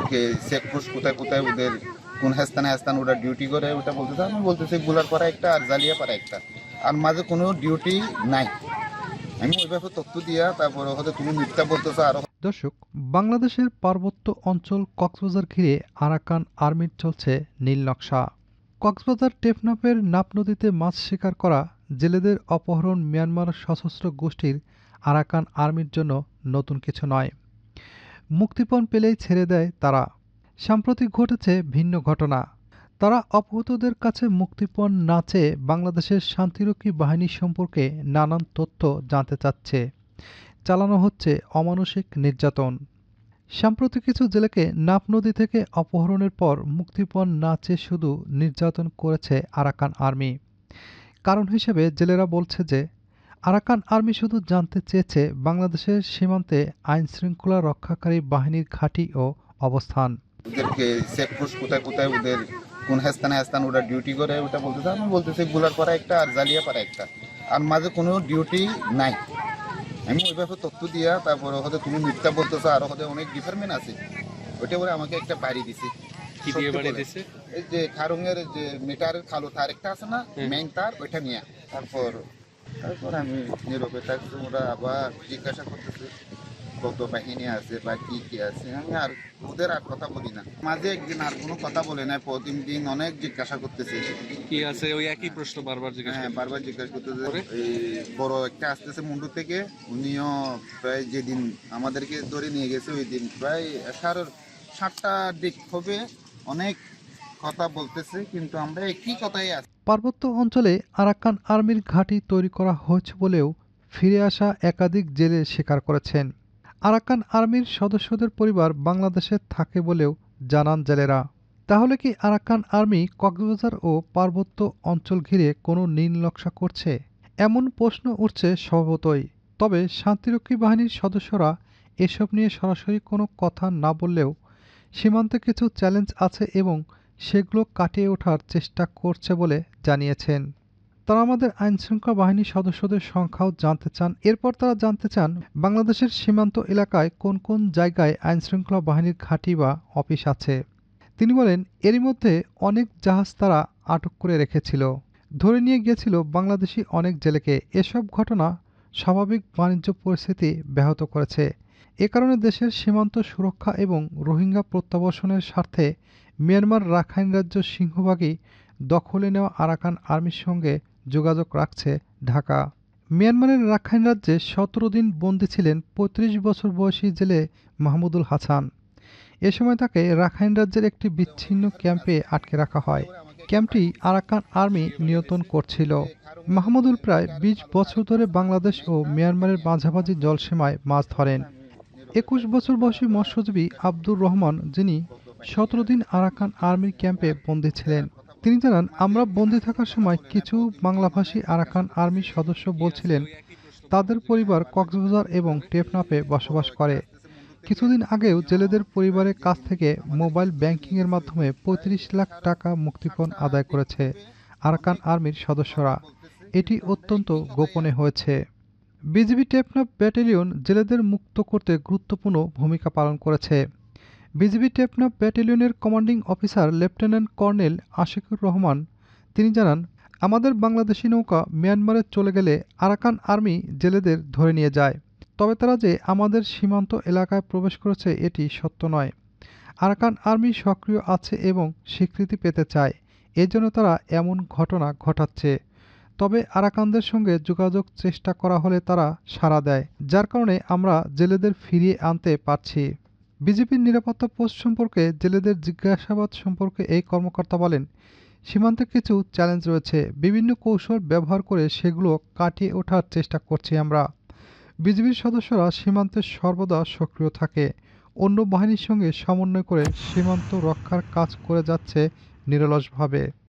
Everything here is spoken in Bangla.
ওদেরকে চেকপোস্ট কোথায় কোথায় ওদের কোন স্থানে ওরা ডিউটি করে ওটা বলতেছে। আমি বলতেছি গুলারপাড়া একটা আর জালিয়াপাড়া একটা, আর মাঝে কোনো ডিউটি নাই। আমি ওই ব্যাপারে তথ্য দিয়া তারপরে হয়তো তুমি মিথ্যা বলতেছো আরো। দর্শক, বাংলাদেশের পার্বত্য অঞ্চল কক্সবাজার ঘিরে আরাকান আর্মির চলছে নীল নকশা। কক্সবাজার টেকনাফের নাপ নদীতে মাছ শিকার করা জেলেদের অপহরণ মিয়ানমার সশস্ত্র গোষ্ঠীর আরাকান আর্মির জন্য নতুন কিছু নয়। মুক্তিপণ পেলেই ছেড়ে দেয় তারা। সাম্প্রতিক ঘটেছে ভিন্ন ঘটনা। তারা অপহূতদের কাছে মুক্তিপণ না চেয়ে বাংলাদেশের শান্তিরক্ষী বাহিনী সম্পর্কে নানান তথ্য জানতে চাচ্ছে। চালানো হচ্ছে অমানসিক নির্যাতন। সাম্প্রতিক কিছু জেলেকে নাপ নদী থেকে অপহরণের পর মুক্তিপণ না চেয়ে শুধু নির্যাতন করেছে আরাকান আর্মি। কারণ হিসেবে জেলেরা বলছে যে আরাকান আর্মি শুধু জানতে চেয়েছে বাংলাদেশের সীমান্তে আইন শৃঙ্খলা রক্ষাকারী বাহিনীর ঘাঁটি ও অবস্থান। ওদেরকে চেকপোস্ট কোথায় কোথায় ওদের কোন স্থানে ওরা ডিউটি করে ওটা বলতেছে। আমি বলতেছি গুলারপাড়া একটা আর জালিয়াপাড়া একটা, আর মাঝে কোনো ডিউটি নাই। আমি ওই ব্যাপারে তথ্য দিয়া তারপরে হয়তো তুমি মিথ্যা বলতেছো আরো হয়তো অনেক ডিপার্টমেন্ট আছে। ওইটা বলে আমাকে একটা বাড়ি দিছে। কি দিয়ে বাড়ি দিছে? এই যে খারুঙের যে মিটারের খালো তার একটা আছে না মেইন তার, ওইটা নিয়ে তারপর আমি নীরবে থাকছি। ওরা আবার জিজ্ঞাসা করতেছে কত বাহিনী আছে বা কি কি আছে। আমি আর ওদের আর কথা বলি না। মাঝে একদিন আর কোনো কথা বলে না, প্রতিদিন দিন অনেক জিজ্ঞাসা করতেছে কি আছে, ওই একই প্রশ্ন বারবার জিজ্ঞাসা হ্যাঁ করে। বারবার জিজ্ঞাসা করতেছে। এই বড় একটা আসতেছে মুন্ডু থেকে, উনিও প্রায় যেদিন আমাদেরকে ধরে নিয়ে গেছে ওই দিন প্রায় 7টার দিক হবে, অনেক কথা বলতেছে কিন্তু আমরা একই কথাই আছি। পার্বত্য অঞ্চলে আরাকান আর্মির ঘাঁটি তৈরি করা হয়েছে বলেও ফিরে আসা একাধিক জেলে স্বীকার করেছেন। আরাকান আর্মির সদস্যদের পরিবার বাংলাদেশে থাকে বলেও জানান জেলেরা। তাহলে কি আরাকান আর্মি কক্সবাজার ও পার্বত্য অঞ্চল ঘিরে কোনো নীল নকশা করছে? এমন প্রশ্ন উঠছে স্বভাবতই। তবে শান্তিরক্ষী বাহিনীর সদস্যরা এসব নিয়ে সরাসরি কোনো কথা না বললেও সীমান্তে কিছু চ্যালেঞ্জ আছে এবং সেগুলো কাটিয়ে ওঠার চেষ্টা করছে বলে জানিয়েছেন। তারা আমাদের আইনশৃঙ্খলা বাহিনীর সদস্যদের সংখ্যাও জানতে চান। এরপর তারা জানতে চান বাংলাদেশের সীমান্ত এলাকায় কোন কোন জায়গায় আইনশৃঙ্খলা বাহিনীর ঘাঁটি বা অফিস আছে। তিনি বলেন, এরই মধ্যে অনেক জাহাজ তারা আটক করে রেখেছিল, ধরে নিয়ে গিয়েছিল বাংলাদেশি অনেক জেলেকে। এসব ঘটনা স্বাভাবিক বাণিজ্য পরিস্থিতি ব্যাহত করেছে। এ কারণে দেশের সীমান্ত সুরক্ষা এবং রোহিঙ্গা প্রত্যাবাসনের স্বার্থে মিয়ানমার রাখাইন রাজ্য সিংহভাগই দখলে নেওয়া আরাকান আর্মির সঙ্গে যোগাযোগ রাখছে ঢাকা। মিয়ানমারের রাখাইন রাজ্যে 17 দিন বন্দী ছিলেন ৩৫ বছর বয়সী জেলে মাহমুদুল হাসান। এ সময় তাকে রাখাইন রাজ্যের একটি বিচ্ছিন্ন ক্যাম্পে আটকে রাখা হয়। ক্যাম্পটি আরাকান আর্মি নিয়ন্ত্রণ করছিল। মাহমুদুল প্রায় ২০ বছর ধরে বাংলাদেশ ও মিয়ানমারের মাঝামাঝি জলসীমায় মাছ ধরেন। ২১ বছর বয়সী মৎস্যজীবী আব্দুর রহমান, যিনি ১৭ দিন আরাকান আর্মির ক্যাম্পে বন্দী ছিলেন, তিনি জানান, আমরা বন্দী থাকার সময় কিছু বাংলাভাষী আরাকান আর্মির সদস্য বলছিলেন তাদের পরিবার কক্সবাজার এবং টেকনাফে বসবাস করে। কিছুদিন আগেও জেলেদের পরিবারের কাছ থেকে মোবাইল ব্যাংকিংয়ের মাধ্যমে ৩৫ লাখ টাকা মুক্তিপণ আদায় করেছে আরাকান আর্মির সদস্যরা। এটি অত্যন্ত গোপনে হয়েছে। বিজিবি টেকনাফ ব্যাটালিয়ন জেলেদের মুক্ত করতে গুরুত্বপূর্ণ ভূমিকা পালন করেছে। বিজিবি টেকনাফ ব্যাটালিয়নের commanding officer lieutenant colonel Ashikur Rahman, তিনি জানান, আমাদের বাংলাদেশি নৌকা মিয়ানমারে চলে গেলে আরাকান আর্মি জেলেদের ধরে নিয়ে যায়। তবে তারা যে আমাদের সীমান্ত এলাকায় প্রবেশ করেছে এটি সত্য নয়। আরাকান আর্মি সক্রিয় আছে এবং স্বীকৃতি পেতে চায়, এজন্য তারা এমন ঘটনা ঘটাচ্ছে। তবে আরাকানদের সঙ্গে যোগাযোগ চেষ্টা করা হলে তারা সাড়া দেয়, যার কারণে আমরা জেলেদের ফিরিয়ে আনতে পারছি। বিজেপির নিরাপত্তা পোস্ট সম্পর্কে জেলেদের জিজ্ঞাসাবাদ সম্পর্কে এই কর্মকর্তা বলেন, সীমান্তে কিছু চ্যালেঞ্জ রয়েছে, বিভিন্ন কৌশল ব্যবহার করে সেগুলো কাটিয়ে ওঠার চেষ্টা করছি আমরা। বিজিবির সদস্যরা সীমান্তে সর্বদা সক্রিয় থাকে, অন্য বাহিনীর সঙ্গে সমন্বয় করে সীমান্ত রক্ষার কাজ করে যাচ্ছে নিরলসভাবে।